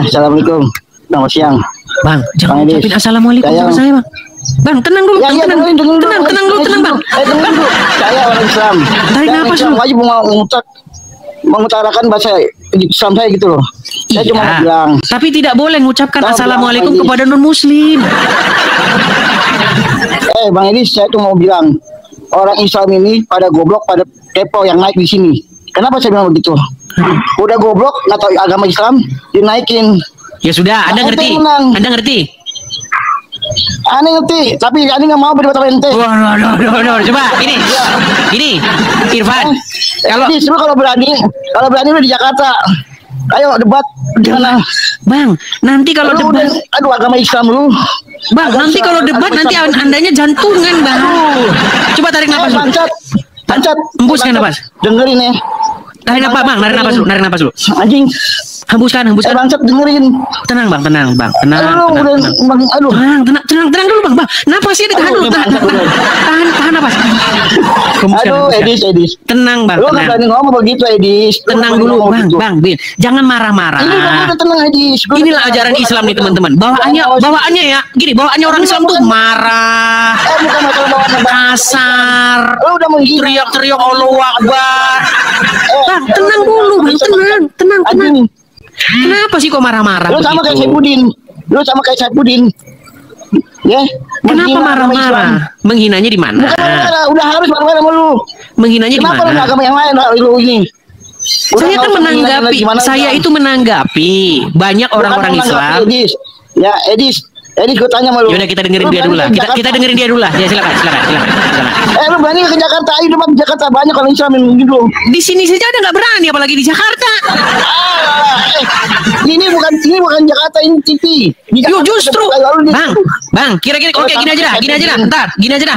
Assalamualaikum. Selamat siang. Bang, jangan ucapin assalamualaikum sama saya, Bang. Bang, tenang dulu, Bang, tenang dulu, Bang. Saya orang Islam. Tarik nafas dulu. Wajib mengutarakan bahasa Islam saya gitu loh. Saya cuma mau bilang. Tapi tidak boleh mengucapkan assalamualaikum kepada non-muslim. Bang Edis, saya tuh mau bilang orang Islam ini pada goblok, pada kepo yang naik di sini. Kenapa saya bilang begitu? Udah goblok, nggak tahu agama Islam, dinaikin. Ya sudah, Anda ngerti. Anda ngerti. Aneh ngerti, tapi aneh nggak mau berdebat sama ente. Waduh, coba ini, Irfan. Kalau berani lu di Jakarta. Ayo debat gimana? Bang, nanti kalau debat, aduh agama Islam lu. Bang, nanti kalau debat nanti andanya jantungan, Bang. Coba tarik nafas dulu. Pancat. Hembuskan nafas. Dengerin ya. Tarik nafas, Bang. Narik nafas dulu. Anjing. Hembuskan. Pancat dengerin. Tenang, Bang. Tenang. Aduh. Tenang dulu, Bang. Napasnya ditahan dulu. Tahan napas. Aduh, Edis. Tenang, Bang. Lu nggak berani ngomong begitu, Edis. Tenang dulu, Bang. Jangan marah-marah. Ini udah tenang, Edis. Inilah ajaran Islam nih, teman-teman. Bawaannya ya, gini. Bawaannya orang Islam tuh marah, kasar, teriak-teriak Allahu Akbar. Bang, tenang dulu, Bang. Tenang. Kenapa sih kok marah-marah? Lu sama kayak Saifuddin. Ya. Kenapa marah-marah? Menghinanya di mana? Udah harus marah-marah sama lu. Menghinanya di mana? Kenapa lu agama yang lain lu ini? Saya kan menanggapi. Saya itu menanggapi banyak orang-orang Islam. Ya, Edis, gue tanya sama lu. Yaudah, kita dengerin dia dulu lah. Kita dengerin dia dulu lah. Ya, silakan. Lu berani ke Jakarta? Ayo debat di Jakarta, banyak orang Islam yang gitu. Di sini saja ada nggak berani, apalagi di Jakarta. Ini bukan Jakarta, ini TV. Yo, justru, Bang, kira-kira oke, gini aja dah.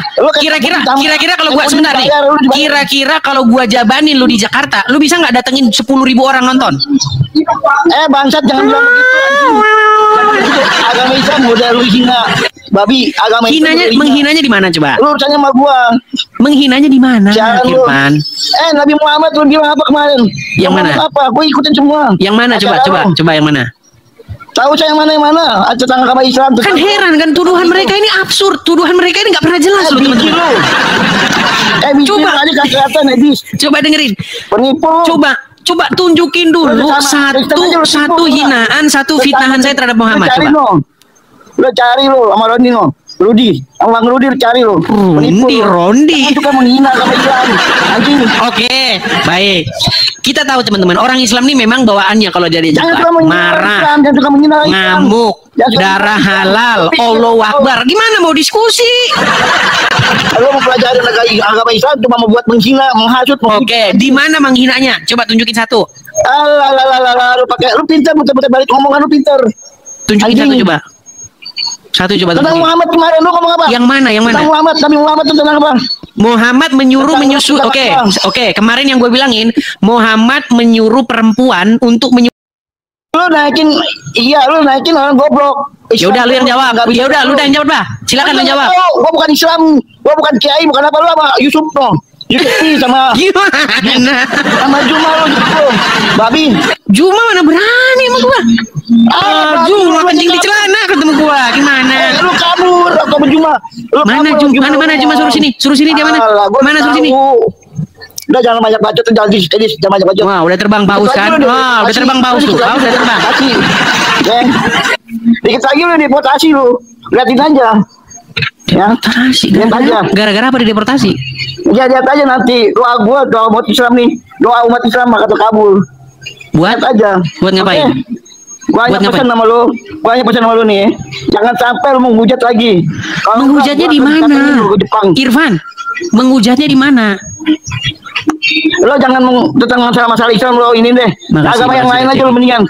Kira-kira kalau gua sebentar nih. Kira-kira kalau gua jabanin lu di Jakarta, lu bisa nggak datengin 10.000 orang nonton? Bangsat, jangan bilang begitu. Agama Islam udah lu hina. Babi, agama menghinanya di mana coba? Lu tanya sama gua. Menghinanya di mana, Irfan? Nabi Muhammad lu bilang apa kemarin? Yang mana? Apa? Gua ikutin semua. Yang mana coba yang mana? Tahu saya yang mana? Tentang agama Islam. Kan heran kan, tuduhan mereka ini absurd. Tuduhan mereka ini nggak pernah jelas loh, teman-teman. Coba aja kelihatan, Edis. Coba dengerin. Penipu. Coba tunjukin dulu satu hinaan, satu fitnahan saya terhadap Muhammad. Coba. Lu cari lu sama Rudi, Bang Rudi cari lu. Rondi. Itu kan menghina agama Islam. Anjing. Oke, baik. Kita tahu teman-teman, orang Islam ini memang bawaannya kalau jadi marah, ngamuk, darah halal, Allahu Akbar. Gimana mau diskusi? Lu mau pelajari agama Islam cuma mau buat menghina, menghasut. Oke, di mana menghinanya? Coba tunjukin satu. Lu pintar muter-muter balik omongan lu pintar. Tunjukin satu coba. Tentang Muhammad kemarin lu ngomong apa? Yang mana? Tentang Nabi Muhammad tentang apa? Muhammad menyusu. Oke. Kemarin yang gue bilangin, Muhammad menyuruh perempuan untuk Lu naikin orang goblok. Ya udah lu yang jawab. Lu yang jawab lah. Silakan lu jawab. Gua bukan Islam, gua bukan kiai, bukan apa, lu sama Yusuf no. Yusuf sama gimana? Sama Juma lu gitu. Babi. Juma mana berani sama gua? Juma kencing di celana ketemu gua. Gimana? Lu kabur sama Juma. Mana Juma suruh sini dia mana? Mana suruh sini? Udah jangan banyak bacot, jangan banyak bacot. Wah, udah terbang paus kan? Udah terbang paus tuh. Paus udah terbang. Dikit lagi lu deportasi lu. Liatin aja. Ya. Gara-gara apa dideportasi? Ya lihat aja nanti doa umat Islam nih. Doa umat Islam maka terkabul. Buat aja. Buat ngapain? Banyak pesan sama lu nih. Jangan sampai lu menghujat lagi. Menghujatnya di mana? Irfan, menghujatnya di mana? Lo jangan tentang masalah Islam lo ini deh. Agama yang lain aja lo mendingan.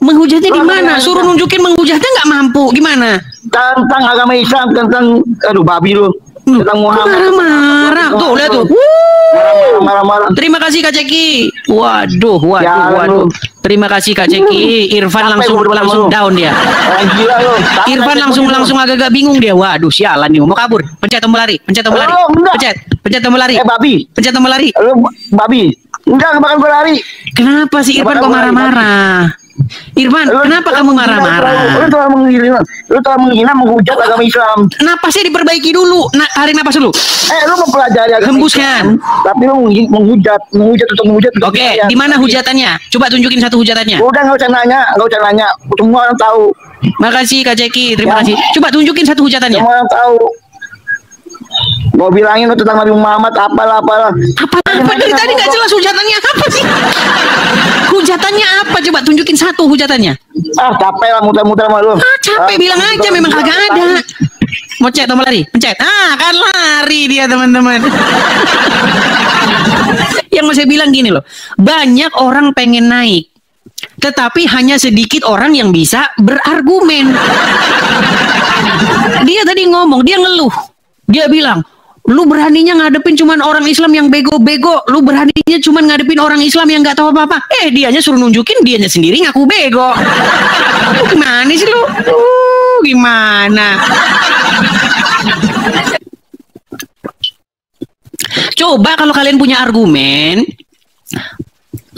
Menghujatnya di mana? Suruh nunjukin menghujatnya nggak mampu. Gimana? Tentang agama Islam, tentang babi lo. Tentang Muhammad. Marah-marah. Tuh, lihat tuh. Marah-marah. Terima kasih Kak Ceki. Waduh. Terima kasih Kak Ceki. Irfan langsung down dia. Gila lo. Irfan langsung agak-agak bingung dia. Waduh, sialan nih. Mau kabur. Pencet tombol lari. Pencet tombol lari. Babi. Pencet tombol lari. Babi. Enggak bakal gue lari. Kenapa sih Irfan kok marah-marah? Irfan, kenapa kamu marah-marah? Lu telah menghina, menghujat agama Islam. Napasnya diperbaiki dulu. Tarik napas dulu. Lu mempelajari agama Hembuskan. Islam, tapi lu menghujat. Oke, di mana hujatannya? Coba tunjukin satu hujatannya. Udah, nggak usah nanya. Semua orang tahu. Makasih Kak Ceki, terima kasih. Coba tunjukin satu hujatannya. Semua orang tahu. Mau bilangin lu tentang Nabi Muhammad apalah. Apa dari tadi nggak jelas hujatannya apa sih? Hujatannya apa? Coba tunjukin satu hujatannya. Capek lah muter-muter sama lu. Capek bilang aja memang kagak ada. Mau cek tombol lari? Pencet. Kan lari dia teman-teman. Yang mau saya bilang gini loh. Banyak orang pengen naik. Tetapi hanya sedikit orang yang bisa berargumen. Dia tadi ngomong, dia ngeluh. Dia bilang, lu beraninya ngadepin cuman orang Islam yang bego-bego. Lu beraninya cuman ngadepin orang Islam yang gak tahu apa-apa. Dianya suruh nunjukin, dianya sendiri ngaku bego. Gimana sih lu? Gimana? Coba kalau kalian punya argumen,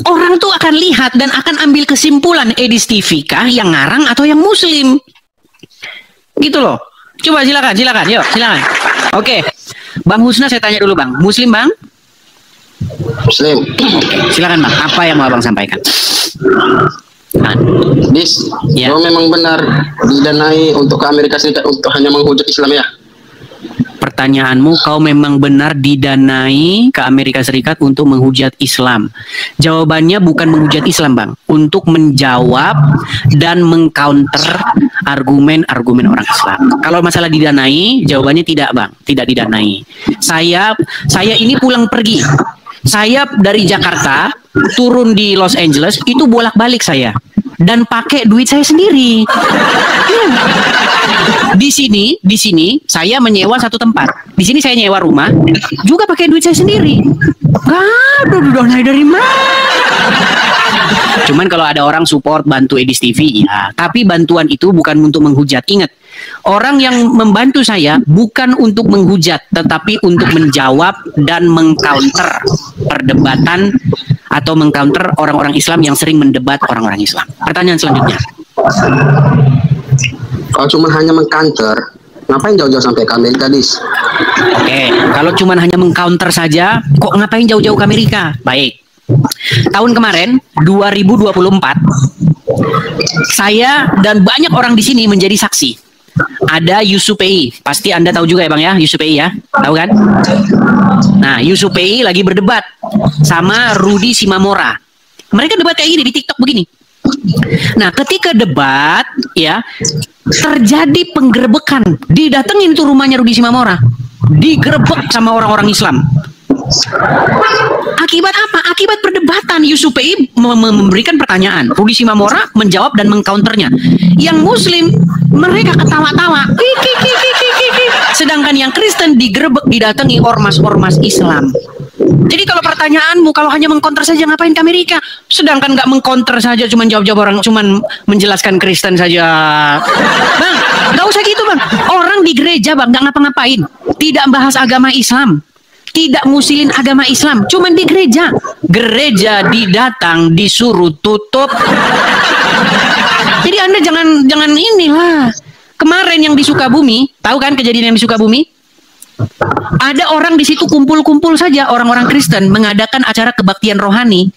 orang tuh akan lihat dan akan ambil kesimpulan Edis TV kah yang ngarang atau yang muslim. Gitu loh. Coba silakan. Yuk, silakan. Oke. Bang Husna saya tanya dulu, Bang. Muslim, Bang? Muslim. Silakan, Bang. Apa yang mau Abang sampaikan? Ya. Kalau memang benar didanai untuk ke Amerika Serikat untuk hanya menghujat Islam ya? Pertanyaanmu, kau memang benar didanai ke Amerika Serikat untuk menghujat Islam. Jawabannya bukan menghujat Islam, Bang. Untuk menjawab dan mengcounter argumen-argumen orang Islam. Kalau masalah didanai, jawabannya tidak, Bang. Tidak didanai. Saya ini pulang pergi. Saya dari Jakarta turun di Los Angeles itu bolak-balik saya dan pakai duit saya sendiri. Di sini saya menyewa satu tempat. Di sini saya nyewa rumah juga pakai duit saya sendiri. Aduh, donai dari mana? Cuman kalau ada orang support bantu Edis TV, ya. Tapi bantuan itu bukan untuk menghujat. Ingat, orang yang membantu saya bukan untuk menghujat, tetapi untuk menjawab dan mengcounter perdebatan atau mengcounter orang-orang Islam yang sering mendebat orang-orang Islam. Pertanyaan selanjutnya. Kalau cuma hanya mengcounter, ngapain jauh-jauh sampai ke Amerika, Dis? Oke, kalau cuma hanya mengcounter saja, kok ngapain jauh-jauh ke Amerika? Baik. Tahun kemarin 2024 saya dan banyak orang di sini menjadi saksi. Ada Yusupei, pasti Anda tahu juga ya Bang ya, Yusupei ya, tahu kan? Nah, Yusupei lagi berdebat sama Rudy Simamora. Mereka debat kayak gini di TikTok begini. Nah, ketika debat ya terjadi penggerebekan, didatengin tuh rumahnya Rudy Simamora, digerebek sama orang-orang Islam. Akibat apa? Akibat perdebatan. Yusupei memberikan pertanyaan, Rudy Simamora menjawab dan mengcounternya. Yang Muslim mereka ketawa-tawa, sedangkan yang Kristen digerebek, didatangi ormas-ormas Islam. Jadi kalau pertanyaanmu, kalau hanya mengcounter saja ngapain ke Amerika? Sedangkan nggak mengcounter saja, cuma jawab-jawab orang, cuma menjelaskan Kristen saja. Bang, nggak usah gitu Bang. Orang di gereja Bang nggak ngapa-ngapain, tidak bahas agama Islam, tidak ngusilin agama Islam, cuman di gereja. Gereja didatang disuruh tutup. Jadi Anda jangan inilah. Kemarin yang di Sukabumi, tahu kan kejadian yang di Sukabumi? Ada orang di situ kumpul-kumpul saja, orang-orang Kristen mengadakan acara kebaktian rohani.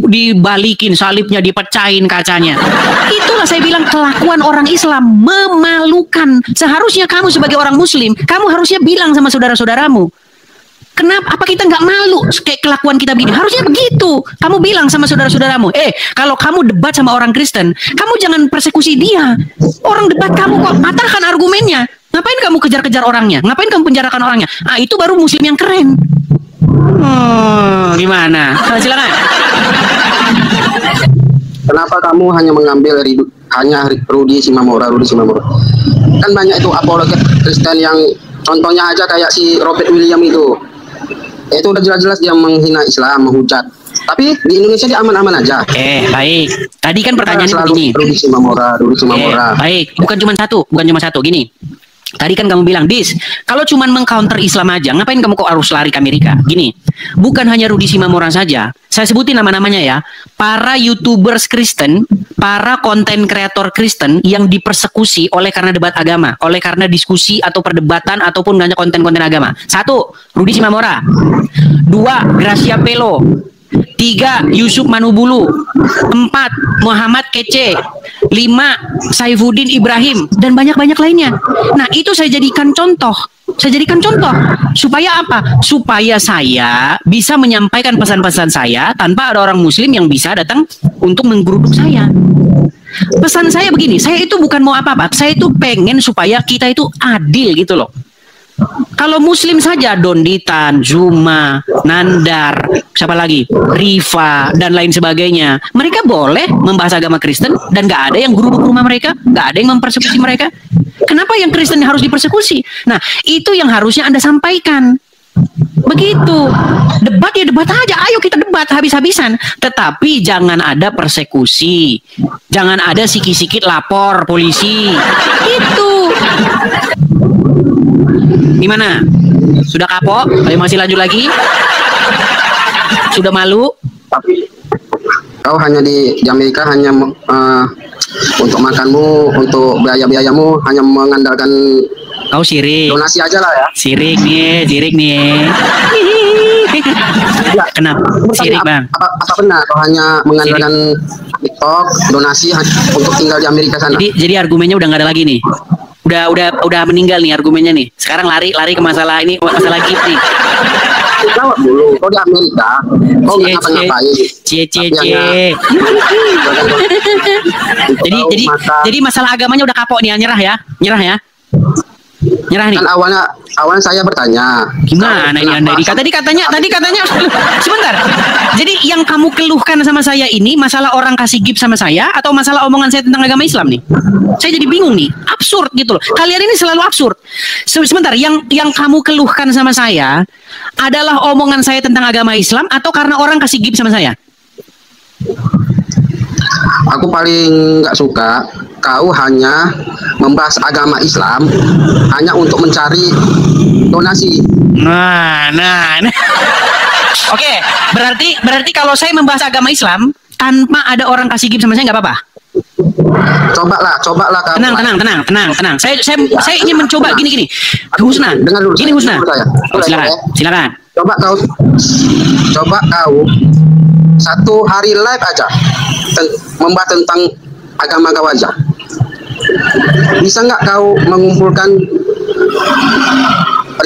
Dibalikin salibnya, dipecahin kacanya. Itulah saya bilang kelakuan orang Islam memalukan. Seharusnya kamu sebagai orang Muslim, kamu harusnya bilang sama saudara-saudaramu, kenapa? Apa kita nggak malu kayak kelakuan kita begini? Harusnya begitu. Kamu bilang sama saudara-saudaramu, kalau kamu debat sama orang Kristen, kamu jangan persekusi dia. Orang debat kamu kok patahkan argumennya. Ngapain kamu kejar-kejar orangnya? Ngapain kamu penjarakan orangnya? Itu baru Muslim yang keren. Gimana? Silakan. Kenapa kamu hanya mengambil Rudy Simamora? Kan banyak itu apologet Kristen yang contohnya aja kayak si Robert William itu. Itu udah jelas-jelas dia menghina Islam, menghujat. Tapi di Indonesia dia aman-aman aja. Baik. Tadi kan pertanyaannya begini. Rudy Simamora. Baik, bukan cuma satu, gini. Tadi kan kamu bilang, Dis, kalau cuman mengcounter Islam aja, ngapain kamu kok harus lari ke Amerika? Gini, bukan hanya Rudi Simamora saja. Saya sebutin nama-namanya ya. Para YouTubers Kristen, para konten kreator Kristen yang dipersekusi oleh karena debat agama, oleh karena diskusi atau perdebatan ataupun hanya konten-konten agama. 1, Rudi Simamora. 2, Gracia Pelo. 3, Yusuf Manubulu. 4, Muhammad Kece. 5, Saifuddin Ibrahim. Dan banyak-banyak lainnya. Nah, itu saya jadikan contoh. Saya jadikan contoh. Supaya apa? Supaya saya bisa menyampaikan pesan-pesan saya tanpa ada orang muslim yang bisa datang untuk menggeruduk saya. Pesan saya begini, saya itu bukan mau apa-apa. Saya itu pengen supaya kita itu adil gitu loh. Kalau muslim saja, Donditan, Zuma, Nandar, siapa lagi, Riva, dan lain sebagainya, mereka boleh membahas agama Kristen dan gak ada yang geruduk rumah mereka, gak ada yang mempersekusi mereka. Kenapa yang Kristen harus dipersekusi? Nah, itu yang harusnya Anda sampaikan. Begitu. Debat ya debat aja, ayo kita debat habis-habisan. Tetapi jangan ada persekusi, jangan ada sikit-sikit lapor polisi. Itu. Gimana? Sudah kapok? Ayo masih lanjut lagi? Sudah malu? Tapi kau hanya di Amerika hanya untuk makanmu, untuk biaya-biayamu hanya mengandalkan kau sirik. Donasi aja lah ya. Sirik nih. Ya, kenapa? Sirik bang. Apa benar kau hanya mengandalkan TikTok, donasi untuk tinggal di Amerika sana? Jadi argumennya udah nggak ada lagi nih. Udah meninggal nih argumennya nih. Sekarang lari ke masalah ini, masalah gift nih. Jawab dulu, kau di Amerika, kau nggak ngapa-ngapain. Jadi masalah agamanya udah kapok nih, nyerah ya. Nyerah nih. Kan awalnya saya bertanya. Gimana ini Anda? Tadi katanya sebentar. Jadi yang kamu keluhkan sama saya ini masalah orang kasih gift sama saya atau masalah omongan saya tentang agama Islam nih? Saya jadi bingung nih. Absurd gitu loh. Kalian ini selalu absurd. Sebentar, yang kamu keluhkan sama saya adalah omongan saya tentang agama Islam atau karena orang kasih gift sama saya? Aku paling nggak suka kau hanya membahas agama Islam hanya untuk mencari donasi. Nah. Oke, berarti kalau saya membahas agama Islam tanpa ada orang kasih gift sama saya nggak apa-apa? Cobalah kau. Tenang. Saya ingin mencoba gini. Husna. Dengar dulu. Gini Husna. Silakan. Coba kau satu hari live aja membahas tentang agama kau aja. Bisa nggak kau mengumpulkan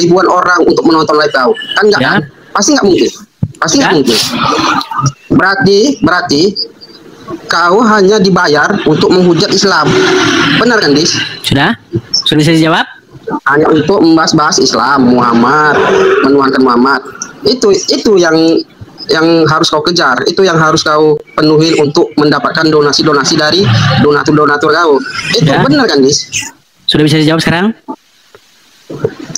ribuan orang untuk menonton live kau? Kan nggak kan? Pasti nggak mungkin. Berarti kau hanya dibayar untuk menghujat Islam. Benar kan, Dis? Sudah bisa dijawab? Hanya untuk membahas Islam, menuhankan Muhammad. Itu yang harus kau kejar, itu yang harus kau penuhi untuk mendapatkan donasi-donasi dari donatur kau. Itu benar kan, Dis? Sudah bisa dijawab sekarang?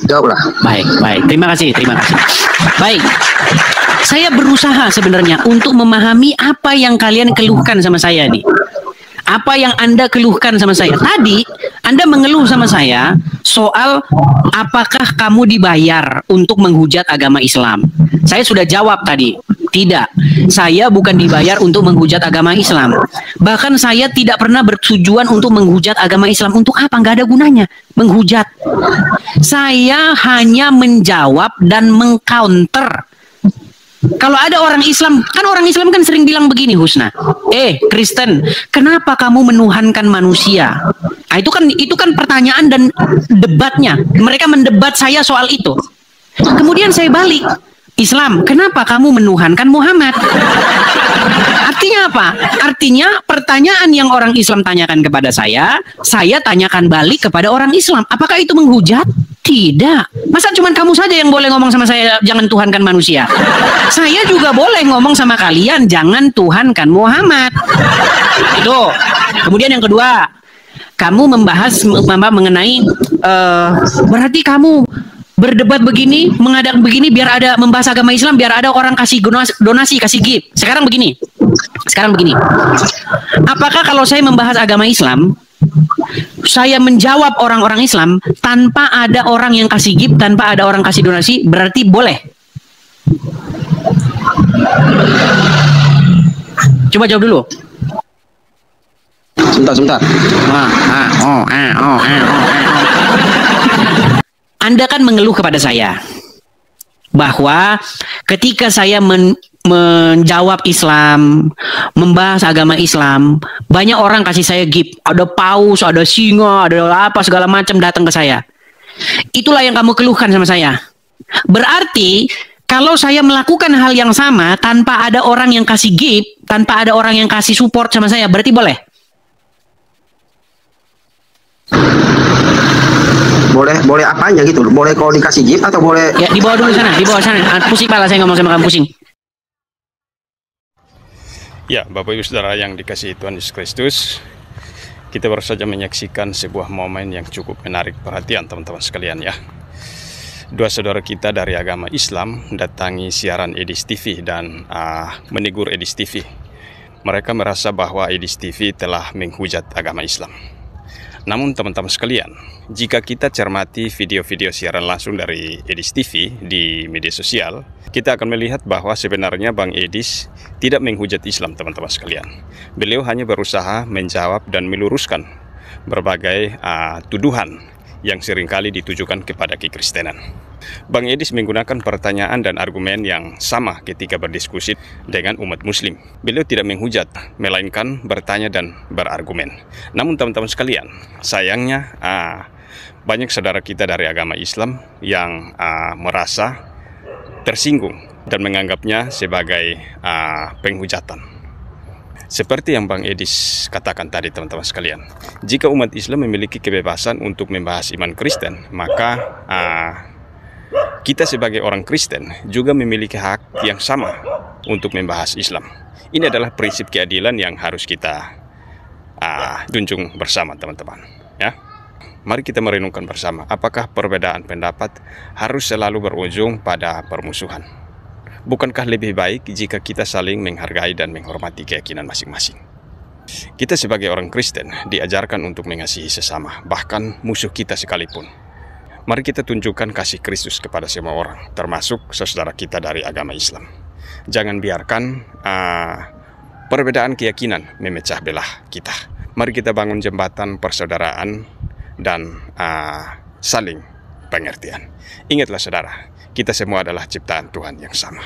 Jawablah. Baik. Terima kasih. Baik. Saya berusaha sebenarnya untuk memahami apa yang kalian keluhkan sama saya nih. Apa yang Anda keluhkan sama saya? Tadi Anda mengeluh sama saya soal apakah kamu dibayar untuk menghujat agama Islam. Saya sudah jawab tadi. Tidak, saya bukan dibayar untuk menghujat agama Islam. Bahkan saya tidak pernah bertujuan untuk menghujat agama Islam. Untuk apa? Nggak ada gunanya menghujat. Saya hanya menjawab dan mengcounter. Kalau ada orang Islam kan sering bilang begini, Husna. Kristen, kenapa kamu menuhankan manusia? Nah, itu kan pertanyaan dan debatnya. Mereka mendebat saya soal itu. Kemudian saya balik. Islam, kenapa kamu menuhankan Muhammad? Artinya apa? Artinya pertanyaan yang orang Islam tanyakan kepada saya tanyakan balik kepada orang Islam. Apakah itu menghujat? Tidak. Masa cuma kamu saja yang boleh ngomong sama saya jangan tuhankan manusia? Saya juga boleh ngomong sama kalian jangan tuhankan Muhammad. Itu. Kemudian yang kedua, kamu membahas mengenai berarti kamu berdebat begini, mengadakan begini biar ada membahas agama Islam, biar ada orang kasih donasi, kasih gift. Sekarang begini. Apakah kalau saya membahas agama Islam saya menjawab orang-orang Islam tanpa ada orang yang kasih gift, tanpa ada orang kasih donasi, berarti boleh? Coba jawab dulu. Sebentar. Anda kan mengeluh kepada saya bahwa ketika saya menjawab Islam, membahas agama Islam, banyak orang kasih saya gift. Ada paus, ada singa, ada apa segala macam datang ke saya. Itulah yang kamu keluhkan sama saya. Berarti kalau saya melakukan hal yang sama tanpa ada orang yang kasih gift, tanpa ada orang yang kasih support sama saya, berarti boleh? Boleh apanya gitu? Boleh kalau dikasih gift atau boleh? Ya, di bawah dulu sana, di bawah sana. Pusing pala saya ngomong sama kamu, pusing. Ya, Bapak Ibu Saudara yang dikasihi Tuhan Yesus Kristus, kita baru saja menyaksikan sebuah momen yang cukup menarik perhatian teman-teman sekalian ya. Dua saudara kita dari agama Islam datangi siaran Edis TV dan menegur Edis TV. Mereka merasa bahwa Edis TV telah menghujat agama Islam. Namun teman-teman sekalian, jika kita cermati video-video siaran langsung dari Edis TV di media sosial, kita akan melihat bahwa sebenarnya Bang Edis tidak menghujat Islam teman-teman sekalian. Beliau hanya berusaha menjawab dan meluruskan berbagai tuduhan yang seringkali ditujukan kepada kekristenan. Bang Edis menggunakan pertanyaan dan argumen yang sama ketika berdiskusi dengan umat muslim. Beliau tidak menghujat, melainkan bertanya dan berargumen. Namun teman-teman sekalian, sayangnya banyak saudara kita dari agama Islam yang merasa tersinggung dan menganggapnya sebagai penghujatan. Seperti yang Bang Edis katakan tadi teman-teman sekalian, jika umat Islam memiliki kebebasan untuk membahas iman Kristen, maka kita sebagai orang Kristen juga memiliki hak yang sama untuk membahas Islam. Ini adalah prinsip keadilan yang harus kita junjung bersama teman-teman. Ya, mari kita merenungkan bersama, apakah perbedaan pendapat harus selalu berujung pada permusuhan? Bukankah lebih baik jika kita saling menghargai dan menghormati keyakinan masing-masing? Kita sebagai orang Kristen diajarkan untuk mengasihi sesama, bahkan musuh kita sekalipun. Mari kita tunjukkan kasih Kristus kepada semua orang, termasuk saudara kita dari agama Islam. Jangan biarkan perbedaan keyakinan memecah belah kita. Mari kita bangun jembatan persaudaraan dan saling pengertian. Ingatlah saudara, kita semua adalah ciptaan Tuhan yang sama.